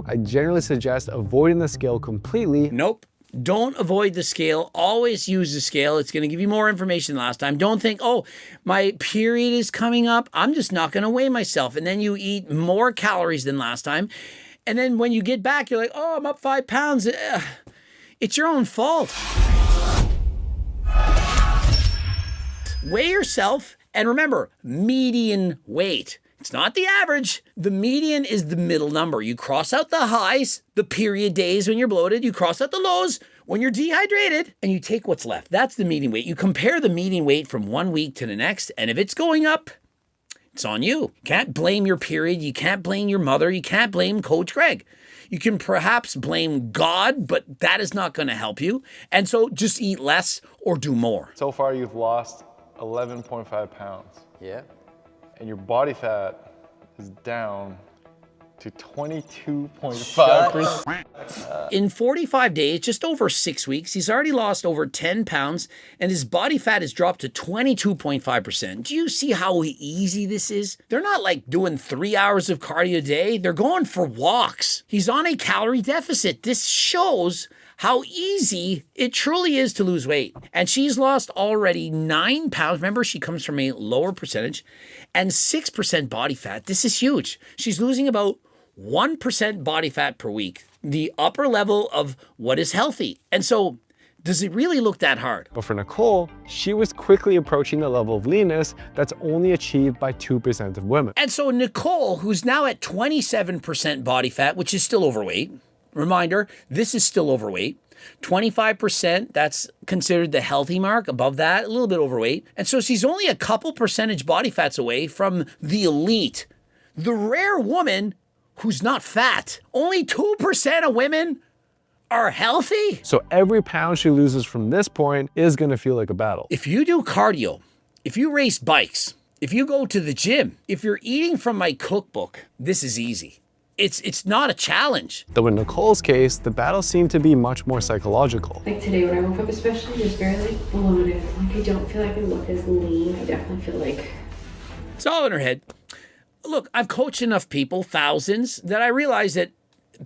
I generally suggest avoiding the scale completely. Nope. Don't avoid the scale. Always use the scale. It's going to give you more information than last time. Don't think, oh, my period is coming up, I'm just not going to weigh myself. And then you eat more calories than last time. And then when you get back, you're like, oh, I'm up 5 pounds. It's your own fault. Weigh yourself. And remember, median weight. It's not the average. The median is the middle number. You cross out the highs, the period days when you're bloated. You cross out the lows when you're dehydrated, and you take what's left. That's the median weight. You compare the median weight from 1 week to the next, and if it's going up, it's on you. You can't blame your period. You can't blame your mother. You can't blame Coach Greg. You can perhaps blame God, but that is not going to help you. And so just eat less or do more. So far, you've lost 11.5 pounds. Yeah. And your body fat is down to 22.5%. In 45 days, just over 6 weeks, he's already lost over 10 pounds and his body fat has dropped to 22.5%. Do you see how easy this is? They're not like doing 3 hours of cardio a day. They're going for walks. He's on a calorie deficit. This shows how easy it truly is to lose weight. And she's lost already 9 pounds. Remember, she comes from a lower percentage and 6% body fat. This is huge. She's losing about 1% body fat per week, the upper level of what is healthy. And so, does it really look that hard? But for Nicole, she was quickly approaching a level of leanness that's only achieved by 2% of women. And so Nicole, who's now at 27% body fat, which is still overweight, reminder, this is still overweight. 25%, that's considered the healthy mark. Above that, a little bit overweight. And so she's only a couple percentage body fats away from the elite, the rare woman who's not fat. Only 2% of women are healthy. So every pound she loses from this point is gonna feel like a battle. If you do cardio, if you race bikes, if you go to the gym, if you're eating from my cookbook, this is easy. It's not a challenge. Though in Nicole's case, the battle seemed to be much more psychological. Like today when I woke up especially, just very like bloated. Like I don't feel like I look as lean. I definitely feel like... It's all in her head. Look, I've coached enough people, thousands, that I realize that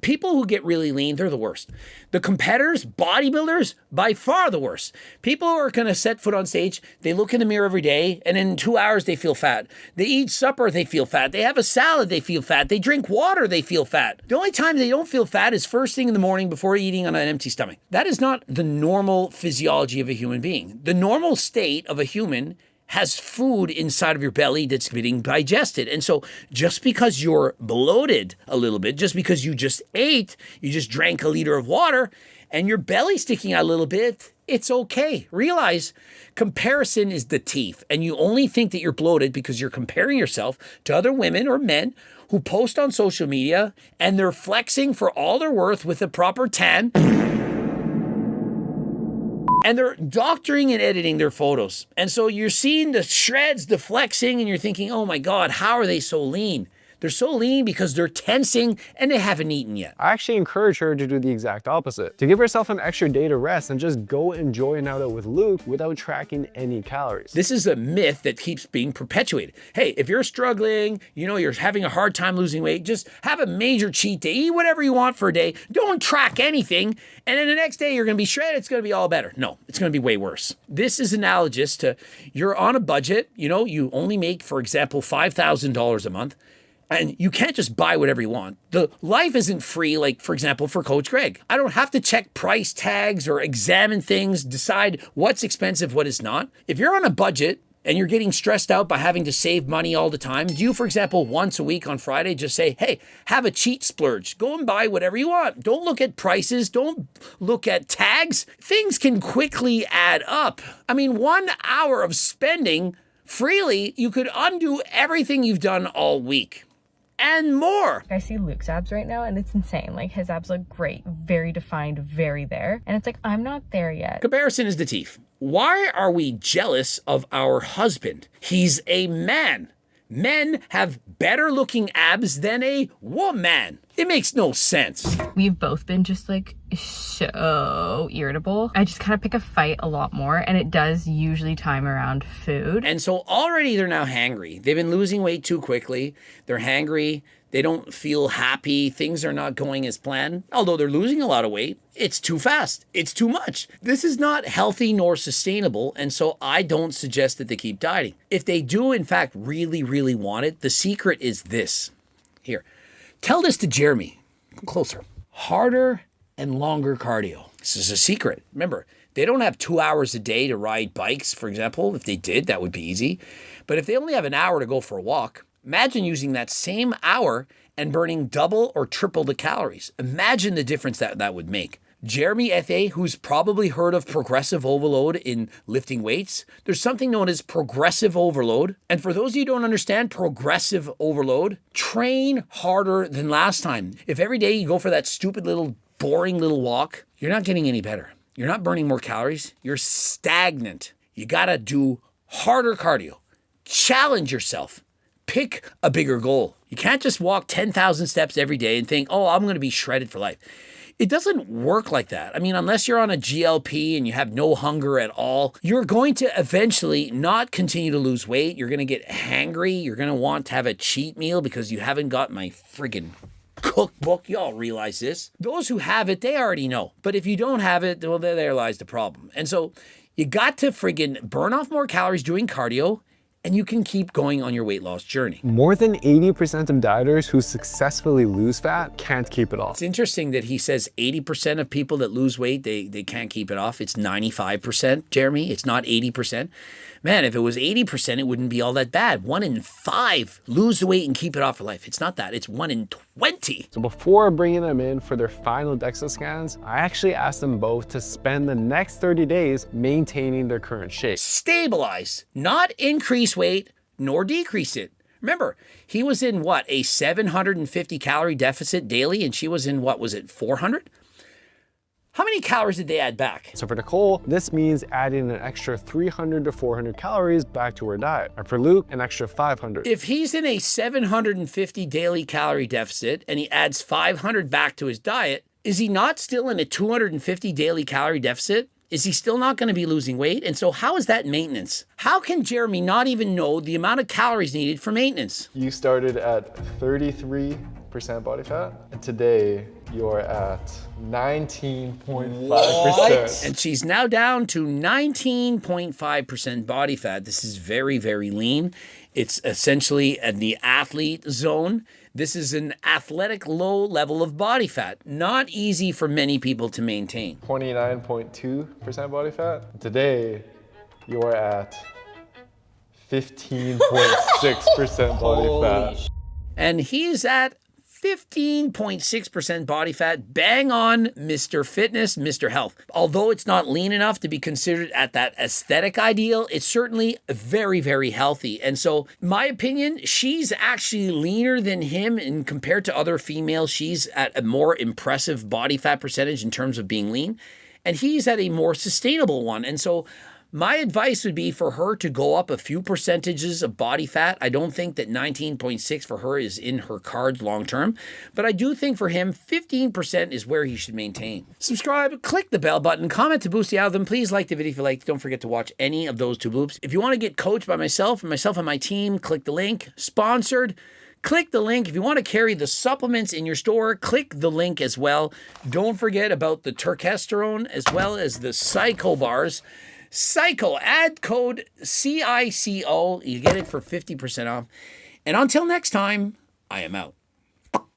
people who get really lean, they're the worst. The competitors, bodybuilders, by far the worst. People who are going to set foot on stage, they look in the mirror every day, and in 2 hours, they feel fat. They eat supper, they feel fat. They have a salad, they feel fat. They drink water, they feel fat. The only time they don't feel fat is first thing in the morning before eating on an empty stomach. That is not the normal physiology of a human being. The normal state of a human has food inside of your belly that's getting digested. And so just because you're bloated a little bit, just because you just ate, you just drank a liter of water, and your belly sticking out a little bit, it's okay. Realize comparison is the thief, and you only think that you're bloated because you're comparing yourself to other women or men who post on social media, and they're flexing for all they're worth with a proper tan. And they're doctoring and editing their photos. And so you're seeing the shreds, the flexing, and you're thinking, oh my God, how are they so lean? They're so lean because they're tensing and they haven't eaten yet. I actually encourage her to do the exact opposite, to give herself an extra day to rest and just go enjoy a night out with Luke without tracking any calories. This is a myth that keeps being perpetuated. Hey, if you're struggling, you're having a hard time losing weight, just have a major cheat day, eat whatever you want for a day, don't track anything, and then the next day you're gonna be shredded, it's gonna be all better. No, it's gonna be way worse. This is analogous to you're on a budget, you only make, for example, $5,000 a month, and you can't just buy whatever you want. The life isn't free, like, for example, for Coach Greg. I don't have to check price tags or examine things, decide what's expensive, what is not. If you're on a budget and you're getting stressed out by having to save money all the time, do you, for example, once a week on Friday, just say, hey, have a cheat splurge. Go and buy whatever you want. Don't look at prices. Don't look at tags. Things can quickly add up. 1 hour of spending freely, you could undo everything you've done all week. And more. I see Luke's abs right now and it's insane. Like his abs look great, very defined, very there. And it's like, I'm not there yet. Comparison is the thief. Why are we jealous of our husband? He's a man. Men have better looking abs than a woman. It makes no sense. We've both been just like so irritable. I just kind of pick a fight a lot more, and it does usually time around food. And so already they're now hangry. They've been losing weight too quickly. They're hangry. They don't feel happy. Things are not going as planned. Although they're losing a lot of weight, it's too fast. It's too much. This is not healthy nor sustainable. And so I don't suggest that they keep dieting. If they do, in fact, really, really want it, the secret is this. Here, tell this to Jeremy. Come closer. Harder and longer cardio. This is a secret. Remember, they don't have 2 hours a day to ride bikes, for example. If they did, that would be easy. But if they only have an hour to go for a walk, imagine using that same hour and burning double or triple the calories. Imagine the difference that would make. Jeremy F.A., who's probably heard of progressive overload in lifting weights, there's something known as progressive overload. And for those of you who don't understand progressive overload, train harder than last time. If every day you go for that stupid little boring little walk, you're not getting any better. You're not burning more calories. You're stagnant. You got to do harder cardio. Challenge yourself. Pick a bigger goal. You can't just walk 10,000 steps every day and think, oh, I'm going to be shredded for life. It doesn't work like that. I mean, unless you're on a GLP and you have no hunger at all, you're going to eventually not continue to lose weight. You're going to get hangry. You're going to want to have a cheat meal because you haven't got my friggin' cookbook. Y'all realize this. Those who have it, they already know. But if you don't have it, well, there lies the problem. And so you got to friggin' burn off more calories doing cardio, and you can keep going on your weight loss journey. More than 80% of dieters who successfully lose fat can't keep it off. It's interesting that he says 80% of people that lose weight, they can't keep it off. It's 95%, Jeremy. It's not 80%. Man, if it was 80%, it wouldn't be all that bad. 1 in 5 lose the weight and keep it off for life. It's not that. It's 1 in 20. So before bringing them in for their final DEXA scans, I actually asked them both to spend the next 30 days maintaining their current shape. Stabilize, not increase weight nor decrease it. Remember, he was in what, a 750 calorie deficit daily, and she was in what, was it 400? How many calories did they add back? So for Nicole, this means adding an extra 300 to 400 calories back to her diet. And for Luke, an extra 500. If he's in a 750 daily calorie deficit and he adds 500 back to his diet, is he not still in a 250 daily calorie deficit? Is he still not going to be losing weight? And so how is that maintenance? How can Jeremy not even know the amount of calories needed for maintenance? You started at 33% body fat, and today you're at 19.5%. And she's now down to 19.5% body fat. This is very, very lean. It's essentially in the athlete zone. This is an athletic low level of body fat. Not easy for many people to maintain. 29.2% body fat. Today, you are at 15.6% body fat. And he's at 15.6% body fat, bang on Mr. Fitness, Mr. Health. Although it's not lean enough to be considered at that aesthetic ideal, it's certainly very, very healthy. And so, my opinion, she's actually leaner than him, and compared to other females, she's at a more impressive body fat percentage in terms of being lean, and he's at a more sustainable one. And so, my advice would be for her to go up a few percentages of body fat. I don't think that 19.6 for her is in her cards long term, but I do think for him, 15% is where he should maintain. Subscribe, click the bell button, comment to boost the algorithm. Please like the video if you liked. Don't forget to watch any of those 2 bloops. If you want to get coached by myself and my team, click the link. Sponsored. Click the link. If you want to carry the supplements in your store, click the link as well. Don't forget about the turkesterone as well as the Psycho bars. Psycho, add code CICO. You get it for 50% off. And until next time, I am out.